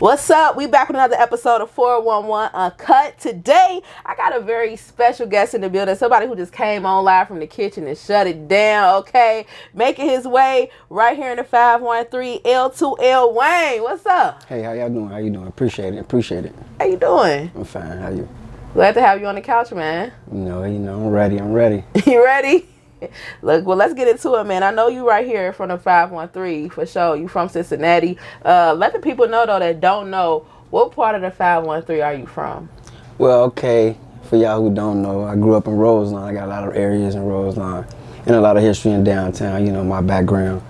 What's up? We back with another episode of 411 Uncut. Today, I got a very special guest in the building. Somebody who just came on live from the kitchen and shut it down, okay? Making his way right here in the 513, L2LWayne. What's up? Hey, how y'all doing? How you doing? Appreciate it. How you doing? I'm fine. How you? Glad to have you on the couch, man. I'm ready. You ready? Look, well, let's get into it, man. I know you right here from the 513 for sure. You from Cincinnati. Let the people know, though, that don't know, what part of the 513 are you from? Well, okay, for y'all who don't know, I grew up in Roseline. I got a lot of areas in Roseline and a lot of history in downtown. You know, my background,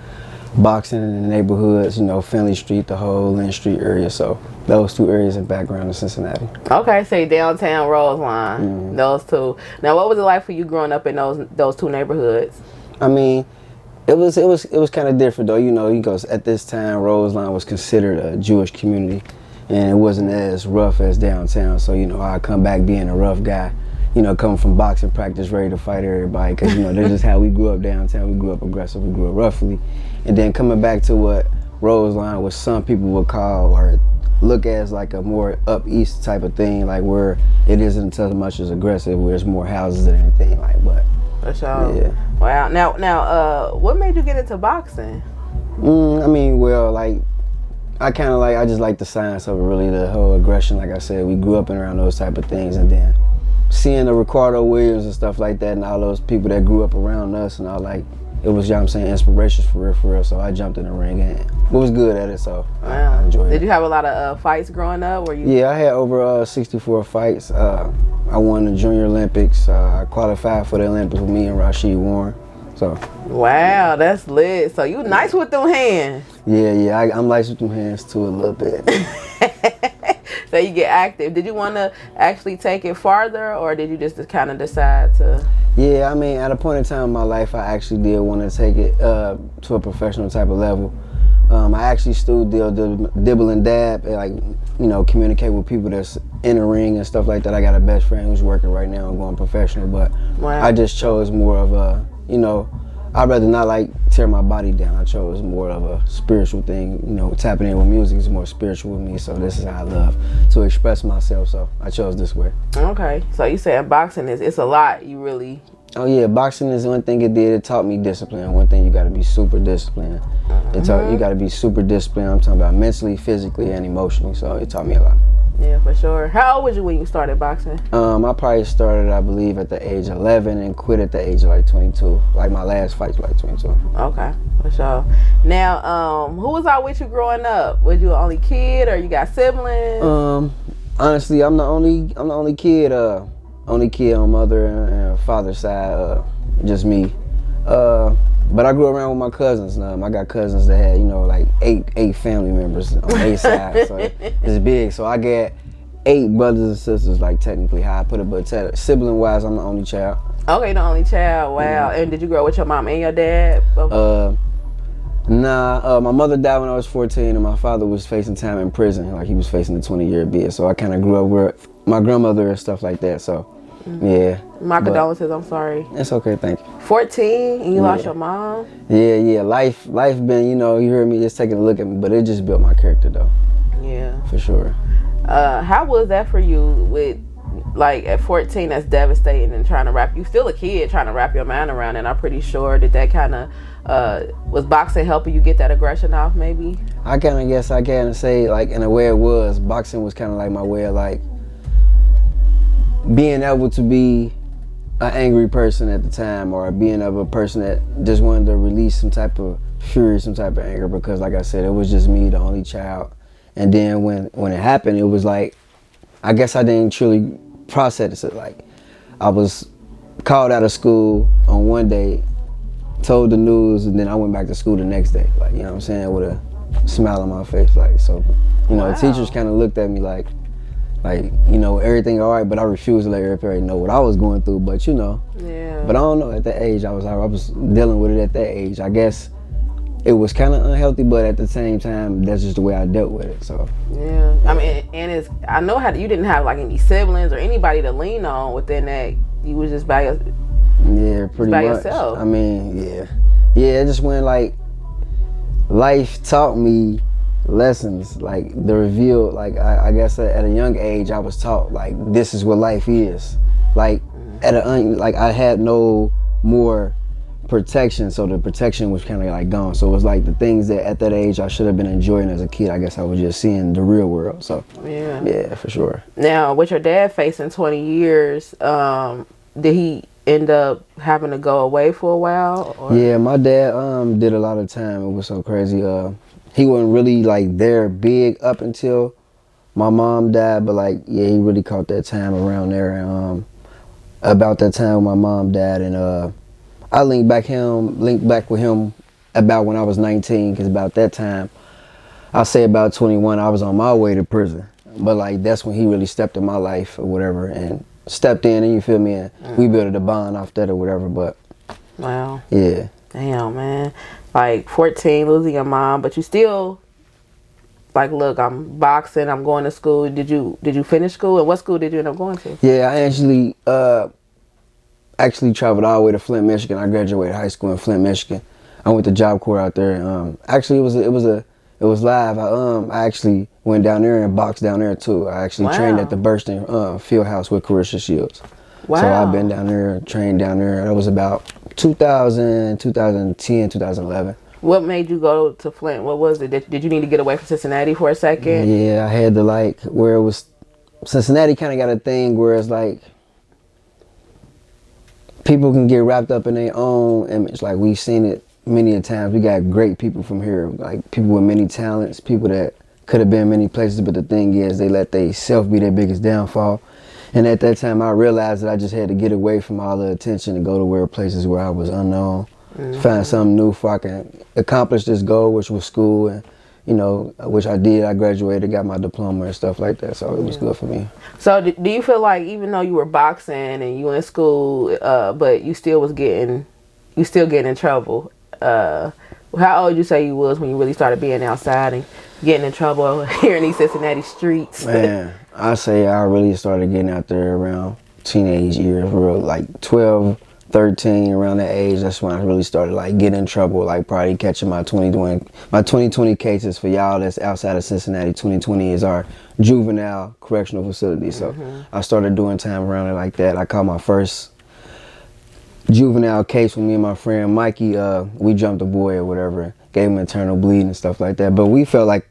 boxing in the neighborhoods, you know, Finley Street, the whole Lynn Street area. So those two areas in background in Cincinnati. Okay, say downtown Roseline, those two. Now, what was it like for you growing up in those two neighborhoods? I mean, it was kind of different though. You know, because at this time Roseline was considered a Jewish community, and it wasn't as rough as downtown. So you know, I come back being a rough guy. You know, coming from boxing practice, ready to fight everybody, because you know that's just how we grew up downtown. We grew up aggressive, we grew up roughly, and then coming back to what Roseline, what some people would call or look as like a more up east type of thing, like where it isn't as much as aggressive, where there's more houses and everything, like. But for sure. Yeah. Wow. Now, what made you get into boxing? I mean, well, like I just like the science of it, really, the whole aggression. Like I said, we grew up and around those type of things, and then seeing the Ricardo Williams and stuff like that, and all those people that grew up around us, and all, like, it was, you know what I'm saying, inspirations for real. So I jumped in the ring and was good at it, so I enjoyed it. Did you have a lot of fights growing up? Yeah, I had over 64 fights. I won the Junior Olympics. I qualified for the Olympics with me and Rashid Warren. So. Wow, that's lit. So you nice with them hands. Yeah, I'm nice with them hands too a little bit. So you get active. Did you want to actually take it farther, or did you just kind of decide to? Yeah, I mean, at a point in time in my life, I actually did want to take it to a professional type of level. I actually still dibble and dab, and, like, you know, communicate with people that's in the ring and stuff like that. I got a best friend who's working right now and going professional, but I just chose more of a, you know, I'd rather not like tear my body down. I chose more of a spiritual thing. You know, tapping in with music is more spiritual with me, so this is how I love to express myself, so I chose this way. Okay, so you saying boxing it's a lot, you really... Oh yeah, boxing is one thing it did. It taught me discipline. One thing, you got to be super disciplined. You got to be super disciplined. I'm talking about mentally, physically, and emotionally, so it taught me a lot. Yeah, for sure. How old was you when you started boxing? I probably started, I believe, at the age of 11 and quit at the age of like 22. Like my last fight was like 22. Okay, for sure. Now, who was out with you growing up? Was you an only kid, or you got siblings? Honestly, I'm the only kid. Only kid on mother and father's side. Just me. But I grew around with my cousins. I got cousins that had, you know, like eight family members on each side. So it's big. So I got 8 brothers and sisters, like technically how I put it, but sibling wise, I'm the only child. Okay, the only child. Wow. And did you grow up with your mom and your dad? Nah. My mother died when I was 14, and my father was facing time in prison. Like he was facing a 20-year bid. So I kind of grew up with my grandmother and stuff like that. So. Yeah. My condolences, I'm sorry. It's okay, thank you. 14 and you lost your mom? Yeah. Life been, you know, you heard me just taking a look at me, but it just built my character though. Yeah. For sure. How was that for you with, like, at 14, that's devastating, and you still a kid trying to wrap your mind around it, and I'm pretty sure that kind of, was boxing helping you get that aggression off maybe? I can say, like, in a way it was, boxing was kind of like my way of, like, being able to be an angry person at the time, or being of a person that just wanted to release some type of fury, some type of anger, because like I said, it was just me, the only child. And then when it happened, it was like, I guess I didn't truly process it. Like, I was called out of school on one day, told the news, and then I went back to school the next day, like, you know what I'm saying, with a smile on my face. Like, so, you know, the teachers kind of looked at me like, you know, everything all right, but I refused to let everybody know what I was going through. But you know, but I don't know, at that age, I was dealing with it at that age. I guess it was kind of unhealthy, but at the same time, that's just the way I dealt with it. So yeah, I mean, and I know how you didn't have like any siblings or anybody to lean on within that. You was just by pretty much. Yourself. I mean, yeah, it just went like life taught me lessons, like the reveal, like I guess at a young age I was taught like this is what life is. Like like I had no more protection, so the protection was kind of like gone. So it was like the things that at that age I should have been enjoying as a kid, I guess I was just seeing the real world. So yeah, for sure. Now, with your dad facing 20 years, did he end up having to go away for a while? Or? Yeah, my dad did a lot of time. It was so crazy. He wasn't really like there big up until my mom died, but like yeah, he really caught that time around there. And about that time when my mom died, and I linked back with him about when I was 19, because about that time, I'll say about 21, I was on my way to prison. But like that's when he really stepped in my life or whatever, and stepped in, and you feel me, and we built a bond off that or whatever. But wow, yeah, damn man, like 14 losing your mom, but you still like, look, I'm boxing, I'm going to school. Did you finish school, and what school did you end up going to? Yeah, I actually traveled all the way to Flint, Michigan. I graduated high school in Flint, Michigan. I went to Job Corps out there. Actually, it was live. I actually went down there and boxed down there too. I actually trained at the Burston Field House with Carissa Shields. Wow. So I've been down there, trained down there. That was about 2000, 2010, 2011. What made you go to Flint? What was it? Did you need to get away from Cincinnati for a second? Yeah, I had to like, where it was, Cincinnati kind of got a thing where it's like, people can get wrapped up in their own image. Like we've seen it many a times. We got great people from here, like people with many talents, people that could have been many places, but the thing is they let they self be their biggest downfall. And at that time I realized that I just had to get away from all the attention and go to places where I was unknown, find something new so I can accomplish this goal, which was school, and you know, which I did. I graduated, got my diploma and stuff like that, so it was good for me. So do you feel like even though you were boxing and you were in school, but you still getting in trouble? How old you say you was when you really started being outside and getting in trouble here in these Cincinnati streets? Man, I say I really started getting out there around teenage years, real like 12, 13, around that age. That's when I really started like getting in trouble, like probably catching my 2020 cases. For y'all that's outside of Cincinnati, 2020 is our juvenile correctional facility. So I started doing time around it like that. I caught my first juvenile case with me and my friend Mikey. We jumped a boy or whatever, gave him internal bleeding and stuff like that. But we felt like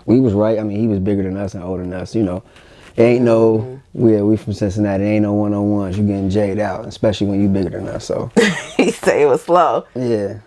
we was right. I mean, he was bigger than us and older than us, you know. Ain't no, we from Cincinnati, ain't no one-on-ones. You getting jayed out, especially when you bigger than us, so. He say it was slow. Yeah.